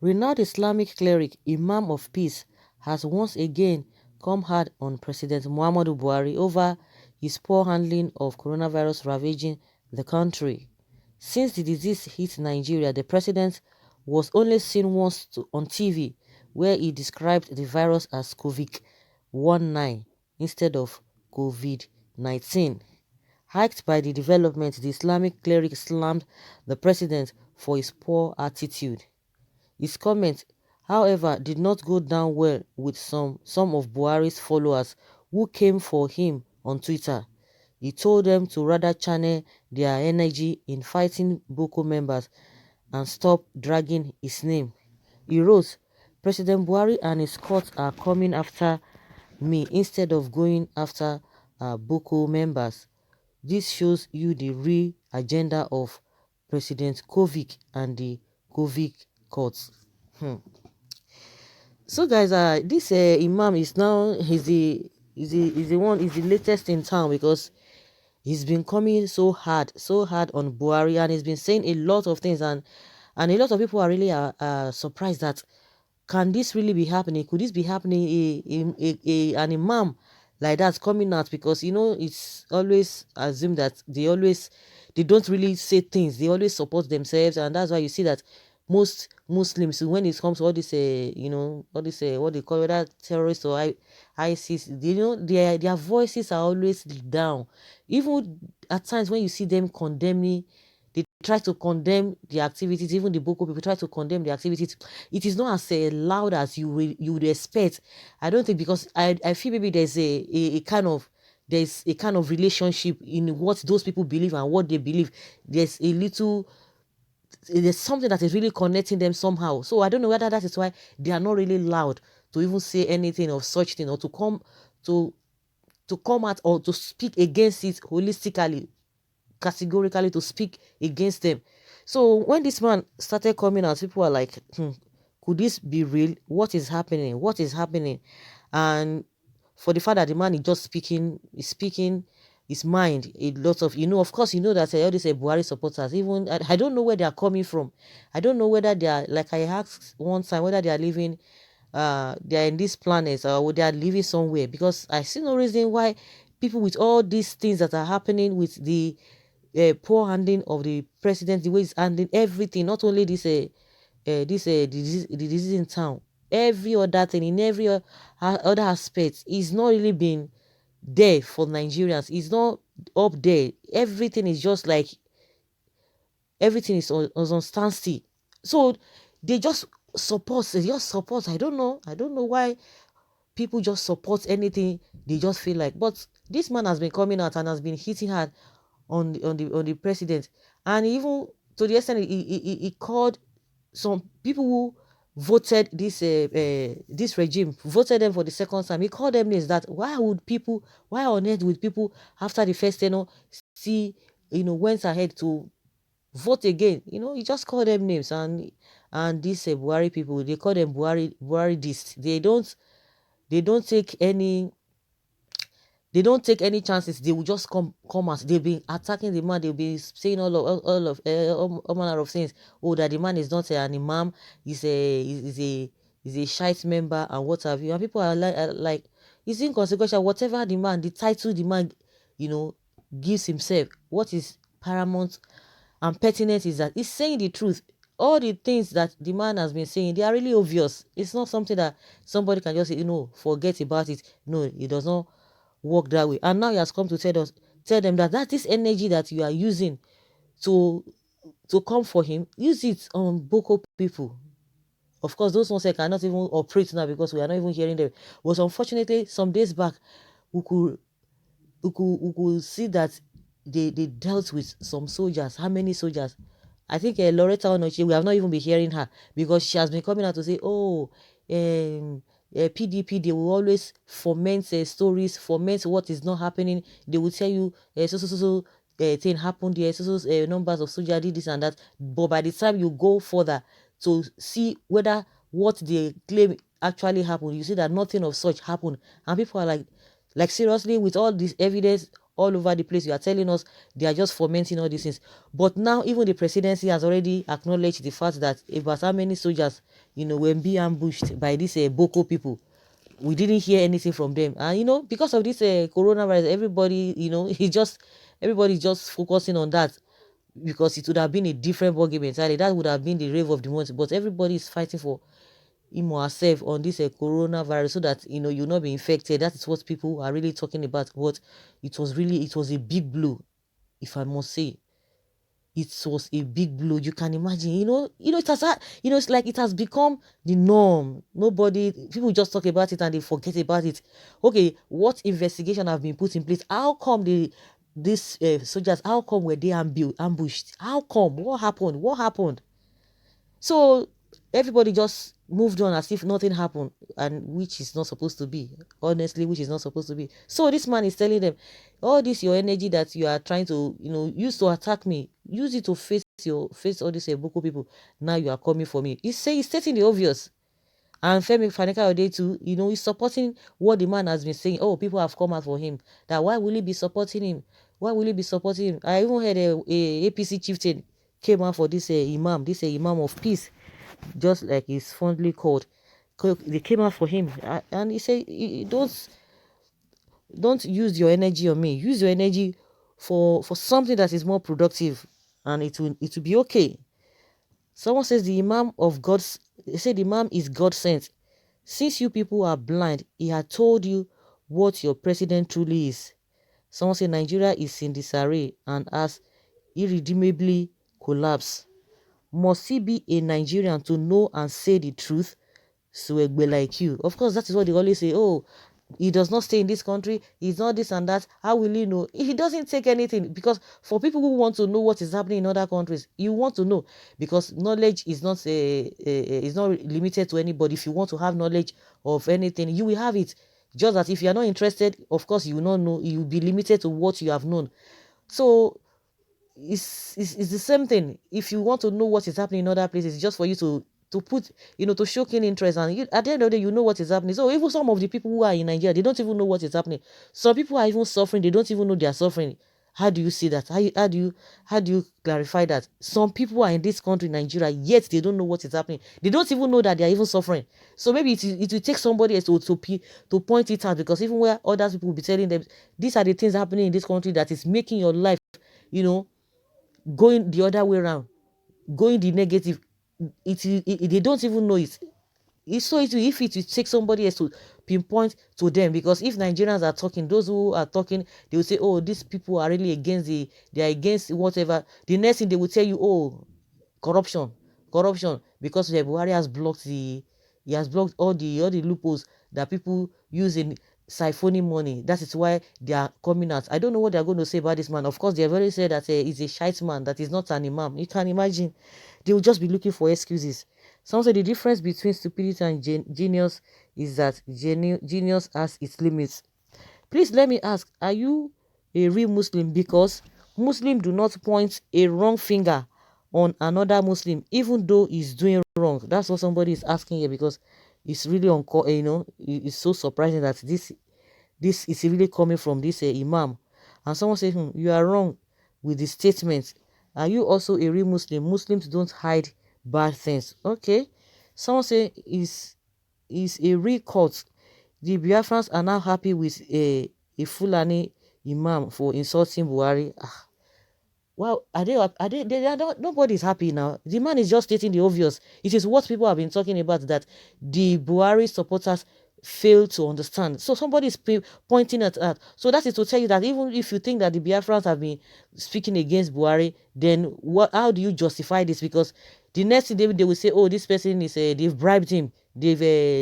Renowned Islamic cleric Imam of Peace has once again come hard on President Muhammadu Buhari over his poor handling of coronavirus ravaging the country. Since the disease hit Nigeria, the president was only seen once on TV, where he described the virus as COVID-19 instead of COVID-19. Hiked by the development, the Islamic cleric slammed the president for his poor attitude. His comment, however, did not go down well with some of Buhari's followers who came for him on Twitter. He told them to rather channel their energy in fighting Boko members and stop dragging his name. He wrote, "President Buhari and his court are coming after me instead of going after Boko members. This shows you the real agenda of President Kovic and the Kovic courts." Hmm. So guys, this Imam is now he's the latest in town because he's been coming so hard on Buhari, and he's been saying a lot of things, and a lot of people are really surprised that can this really be happening? Could this be happening? An Imam like that coming out, because it's always assumed that they don't really say things, they always support themselves, and that's why you see that most Muslims, when it comes to all this all this what they call, whether terrorists or ISIS, their voices are always down. Even at times when you see them condemning, they try to condemn the activities. Even the Boko people try to condemn the activities. It is not as loud as you would expect. I don't think, because I feel maybe there's a kind of relationship in what those people believe and what they believe. There's something that is really connecting them somehow. So I don't know whether that is why they are not really loud to even say anything of such thing, or to come out or to speak against it holistically, categorically, to speak against them. So when this man started coming out, people were like, could this be real? What is happening? What is happening? And for the fact that the man is just speaking his mind, a lot of, of course, that all these Buhari supporters, even I don't know where they are coming from. I don't know whether they are, like I asked one time, whether they are living they are in this planet, or they are living somewhere, because I see no reason why people with all these things that are happening with the poor handling of the president, the way he's handling everything, not only the disease in town, every other thing, in every other aspect, is not really been there for Nigerians. It's not up there. Everything is just like, everything is on standstill. So they just support. I don't know why people just support anything they just feel like. But this man has been coming out and has been hitting hard on the president, and even to the extent he called some people who voted this regime, voted them for the second time. He called them names. That why on earth would people after the first see went ahead to vote again? He just called them names, and these Buhari people, they call them Buhari this. They don't take any chances. They will just come out. They've been attacking the man. They'll be saying all manner of things. Oh, that the man is not an imam. He's a shite member and what have you. And people are like it's inconsequential. Whatever the title the man, gives himself. What is paramount and pertinent is that he's saying the truth. All the things that the man has been saying, they are really obvious. It's not something that somebody can just forget about it. No, it does not work that way. And now he has come to tell them that this energy that you are using to come for him, use it on Boko people. Of course, those ones cannot even operate now because we are not even hearing them. But unfortunately, some days back, we could see that they dealt with some soldiers. How many soldiers? I think Loretta Onochi, we have not even been hearing her, because she has been coming out to say, PDP, they will always foment stories, foment what is not happening. They will tell you thing happened there, numbers of soldiers did this and that. But by the time you go further to see whether what they claim actually happened, you see that nothing of such happened. And people are like seriously, with all this evidence all over the place, you are telling us they are just fomenting all these things. But now even the presidency has already acknowledged the fact that about how many soldiers were being ambushed by these Boko people. We didn't hear anything from them, and because of this coronavirus, everybody, everybody just focusing on that, because it would have been a different ballgame entirely. That would have been the rave of the month. But everybody is fighting for him or herself on this coronavirus, so that you'll not be infected. That is what people are really talking about. But it was a big blow, if I must say. It was a big blow. You can imagine, it has it's like it has become the norm. People just talk about it and they forget about it. Okay, what investigation have been put in place? How come these soldiers, how come were they ambushed? How come? What happened? What happened? So everybody just moved on as if nothing happened, and which is not supposed to be. Honestly, which is not supposed to be. So this man is telling them, all this your energy that you are trying to, use to attack me, use it to face all these Boko people. Now you are coming for me. He's stating the obvious. And Femi Faneka too, he's supporting what the man has been saying. Oh, people have come out for him. That why will he be supporting him? Why will he be supporting him? I even heard a APC chieftain came out for this Imam, this Imam of peace, just like he's fondly called. They came out for him, and he said, don't use your energy on me. Use your energy for something that is more productive, and it will be okay. Someone says the Imam of God's. They say the Imam is God sent. Since you people are blind, he had told you what your president truly is. Someone said Nigeria is in disarray and has irredeemably collapsed. Must he be a Nigerian to know and say the truth? Suegbe like you. Of course, that is what they always say. Oh, he does not stay in this country. He's not this and that. How will he know? He doesn't take anything, because for people who want to know what is happening in other countries, you want to know, because knowledge is not limited to anybody. If you want to have knowledge of anything, you will have it. Just that if you are not interested, of course, you will not know. You will be limited to what you have known. So it's the same thing. If you want to know what is happening in other places, just for you to put, to show keen interest, and at the end of the day, you know what is happening. So even some of the people who are in Nigeria, they don't even know what is happening. Some people are even suffering, they don't even know they are suffering. How do you see that? How do you clarify that? Some people are in this country, Nigeria, yet they don't know what is happening. They don't even know that they are even suffering. So maybe it will take somebody else to point it out, because even where other people will be telling them these are the things happening in this country that is making your life, going the other way around, going the negative. They don't even know it. It's so easy if it will take somebody else to pinpoint to them, because if Nigerians are talking, those who are talking, they will say, oh, these people are really they are against whatever. The next thing they will tell you, oh, corruption, because the Buhari has blocked he has blocked all the loopholes that people use in siphoning money. That is why they are coming out. I don't know what they are going to say about this man. Of course, they have already said that he's a shite man, that is not an imam. You can imagine. They will just be looking for excuses. Some say the difference between stupidity and genius is that genius has its limits. Please let me ask, are you a real Muslim? Because Muslims do not point a wrong finger on another Muslim, even though he's doing wrong. That's what somebody is asking here, because it's really it's so surprising that this is really coming from this Imam. And someone says, you are wrong with the statement. Are you also a real Muslim? Muslims don't hide bad things. Okay. Someone say is a real cult. The Biafrans are now happy with a Fulani Imam for insulting Buhari. Well, they are not, nobody is happy now. The man is just stating the obvious. It is what people have been talking about, that the Buhari supporters fail to understand. So somebody is pointing at that. So that is to tell you that even if you think that the Biafrans have been speaking against Buhari, then how do you justify this? Because the next thing they will say, oh, this person is they've bribed him. He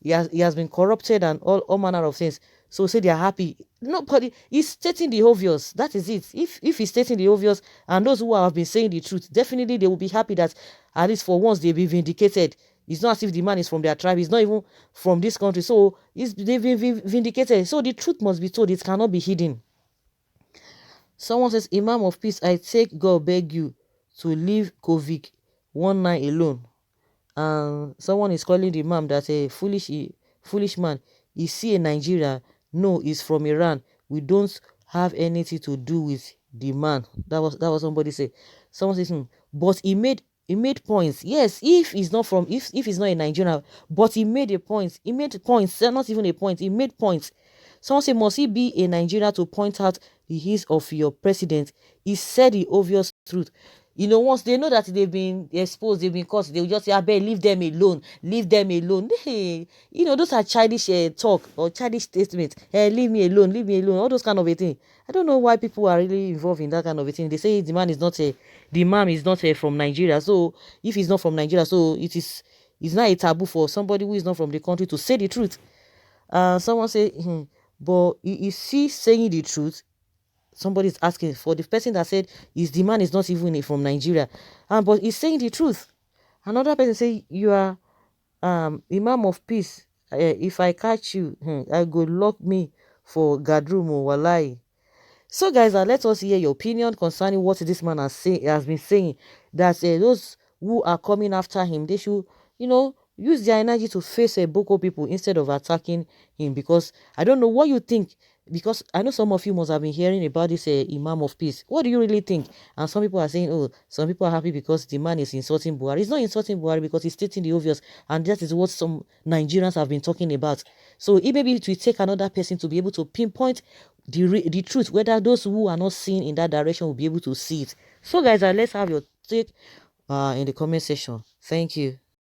has been corrupted and all manner of things. So say they are happy. Nobody is stating the obvious. That is it. If he's stating the obvious, and those who have been saying the truth, definitely they will be happy that at least for once they'll be vindicated. It's not as if the man is from their tribe. He's not even from this country. So they've been vindicated. So the truth must be told. It cannot be hidden. Someone says, Imam of peace, I take God beg you to leave COVID-19 alone. And someone is calling the Imam that a foolish man. Is he a Nigeria? No, he's from Iran. We don't have anything to do with the man. That was somebody say. Someone says, but he made He made points. Yes, if he's not from, if he's not a Nigerian, but he made a point. He made points. Not even a point. He made points. Someone say, must he be a Nigerian to point out the his of your president? He said the obvious truth. You know, once they know that they've been exposed, they've been caught, they'll just say, I bet leave them alone, leave them alone. Hey, you know, those are childish talk or childish statements. Hey, leave me alone, all those kind of a thing. I don't know why people are really involved in that kind of a thing. They say the man is not a, the imam is not from Nigeria. So if he's not from Nigeria, so it's not a taboo for somebody who is not from the country to say the truth. Someone say, but is he saying the truth? Somebody is asking for the person that said his demand is not even from Nigeria, but he's saying the truth. Another person say, you are Imam of peace. If I catch you, I go lock me for gadroom or walai. So, guys, let us hear your opinion concerning what this man has been saying. That those who are coming after him, they should, use their energy to face Boko people instead of attacking him. Because I don't know what you think. Because I know some of you must have been hearing about this Imam of Peace. What do you really think? And some people are saying, oh, some people are happy because the man is insulting Buhari. He's not insulting Buhari because he's stating the obvious. And that is what some Nigerians have been talking about. So it maybe it will take another person to be able to pinpoint the truth, whether those who are not seeing in that direction will be able to see it. So guys, let's have your take in the comment section. Thank you.